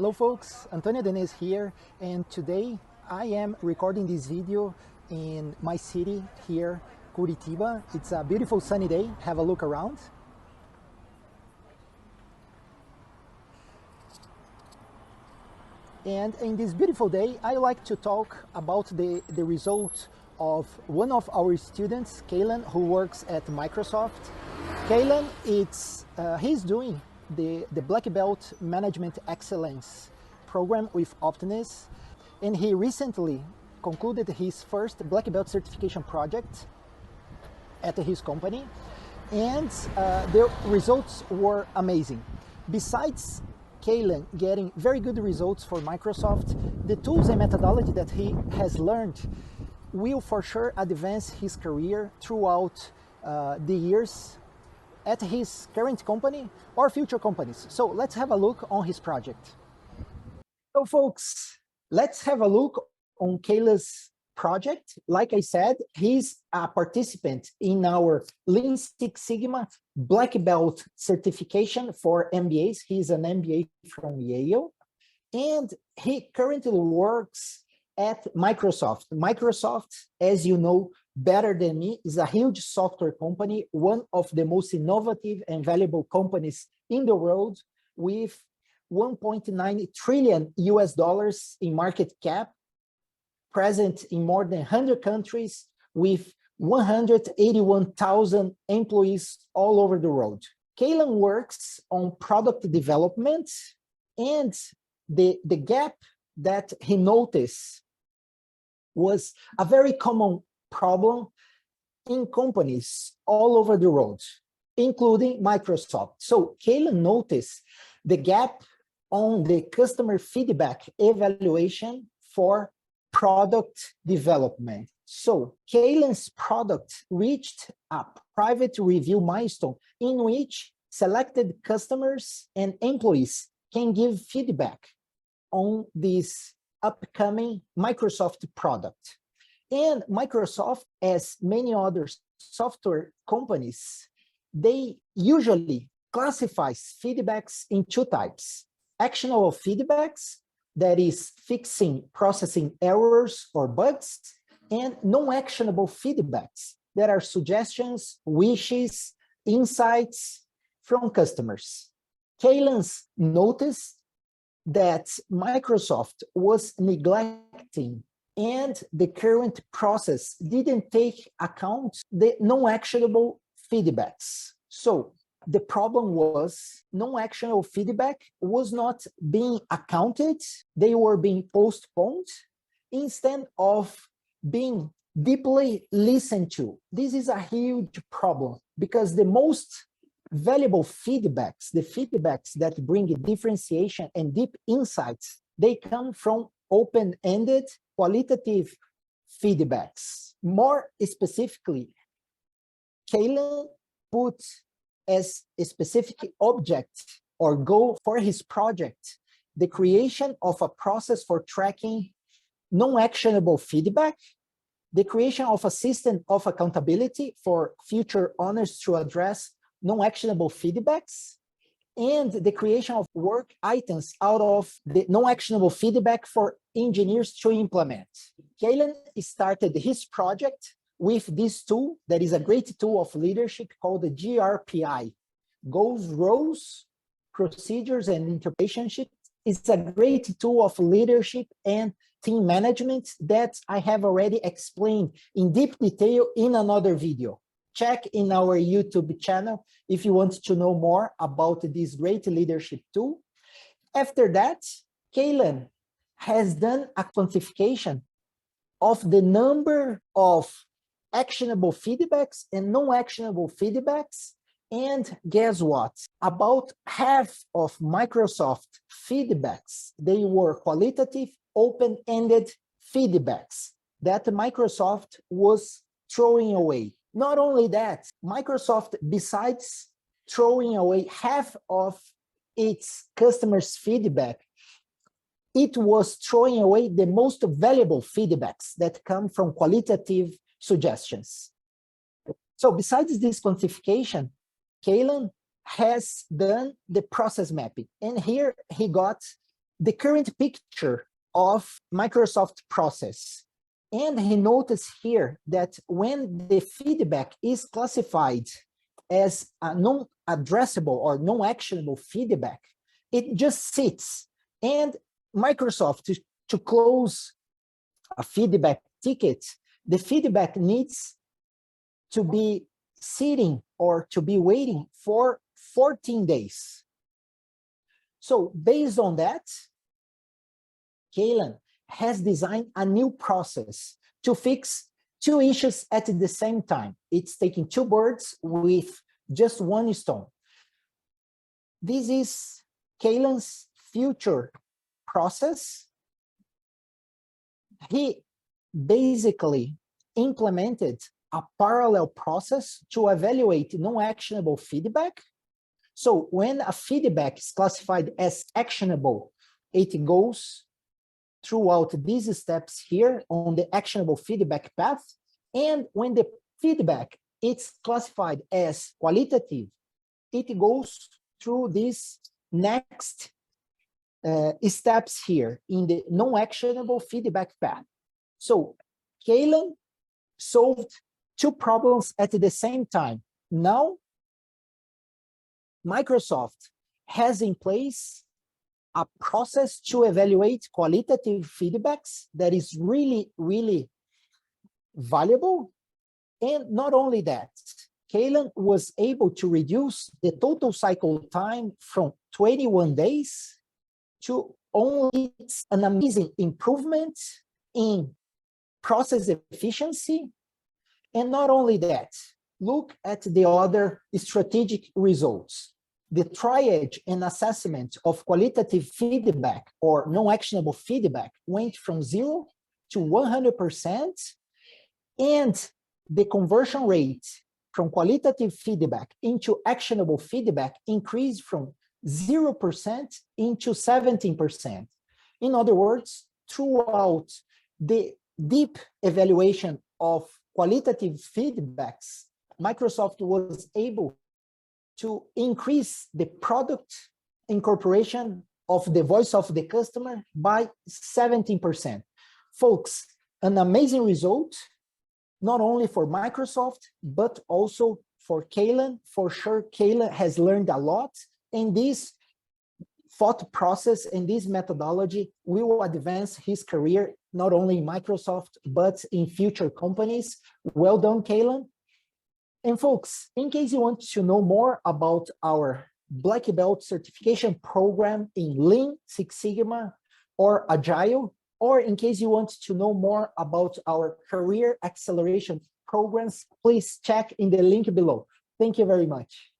Hello folks, Antonio Denez here, and today I am recording this video in my city here, Curitiba. It's a beautiful sunny day. Have a look around. And in this beautiful day, I like to talk about the result of one of our students, Kalem, who works at Microsoft. Kalem, he's doing the Black Belt Management Excellence program with Optimus, and he recently concluded his first Black Belt certification project at his company, and the results were amazing. Besides Kalem getting very good results for Microsoft, the tools and methodology that he has learned will for sure advance his career throughout the years at his current company or future companies. So let's have a look on his project. So folks, let's have a look on Kalem's project. Like I said, he's a participant in our Lean Six Sigma Black Belt certification for MBAs. He's an MBA from Yale, and he currently works at Microsoft. Microsoft, as you know better than me, is a huge software company, one of the most innovative and valuable companies in the world, with 1.9 trillion US dollars in market cap, present in more than 100 countries, with 181,000 employees all over the world. Kalem works on product development, and the gap that he noticed was a very common problem in companies all over the world, including Microsoft. So Kalem noticed the gap on the customer feedback evaluation for product development. So Kalem's product reached a private review milestone in which selected customers and employees can give feedback on this upcoming Microsoft product. And Microsoft, as many other software companies, they usually classify feedbacks in two types: actionable feedbacks, that is fixing processing errors or bugs, and non-actionable feedbacks, that are suggestions, wishes, insights from customers. Kalem's noticed that Microsoft was neglecting, and the current process didn't take account the non-actionable feedbacks. So the problem was non-actionable feedback was not being accounted, they were being postponed instead of being deeply listened to. This is a huge problem because the most valuable feedbacks, the feedbacks that bring differentiation and deep insights, they come from open-ended qualitative feedbacks. More specifically, Kalem put as a specific object or goal for his project the creation of a process for tracking non-actionable feedback, the creation of a system of accountability for future owners to address non-actionable feedbacks, and the creation of work items out of the non-actionable feedback for engineers to implement. Kalem started his project with this tool that is a great tool of leadership called the GRPI, Goals, Roles, Procedures, and Interrelationship. It's a great tool of leadership and team management that I have already explained in deep detail in another video. Check in our YouTube channel if you want to know more about this great leadership tool. After that, Kalem has done a quantification of the number of actionable feedbacks and non-actionable feedbacks. And guess what? About half of Microsoft feedbacks, they were qualitative, open-ended feedbacks that Microsoft was throwing away. Not only that, Microsoft, besides throwing away half of its customers' feedback, it was throwing away the most valuable feedbacks that come from qualitative suggestions. So besides this quantification, Kalem has done the process mapping. And here he got the current picture of Microsoft process. And he noticed here that when the feedback is classified as a non-addressable or non-actionable feedback, it just sits. And Microsoft, to close a feedback ticket, the feedback needs to be sitting or to be waiting for 14 days. So based on that, Kalem has designed a new process to fix two issues at the same time. It's taking two birds with just one stone. This is Kalem's future process. He basically implemented a parallel process to evaluate non-actionable feedback. So when a feedback is classified as actionable, it goes throughout these steps here on the actionable feedback path. And when the feedback is classified as qualitative, it goes through these next steps here in the non-actionable feedback path. So Kalem solved two problems at the same time. Now, Microsoft has in place a process to evaluate qualitative feedbacks that is really, really valuable. And not only that, Kalem was able to reduce the total cycle time from 21 days to only an amazing improvement in process efficiency. And not only that, look at the other strategic results. The triage and assessment of qualitative feedback or non-actionable feedback went from 0 to 100%, and the conversion rate from qualitative feedback into actionable feedback increased from 0% into 17%. In other words, throughout the deep evaluation of qualitative feedbacks, Microsoft was able to increase the product incorporation of the voice of the customer by 17%. Folks, an amazing result, not only for Microsoft, but also for Kalem. For sure, Kalem has learned a lot, and this thought process and this methodology will advance his career, not only in Microsoft, but in future companies. Well done, Kalem. And folks, in case you want to know more about our Black Belt certification program in Lean, Six Sigma, or Agile, or in case you want to know more about our career acceleration programs, please check in the link below. Thank you very much.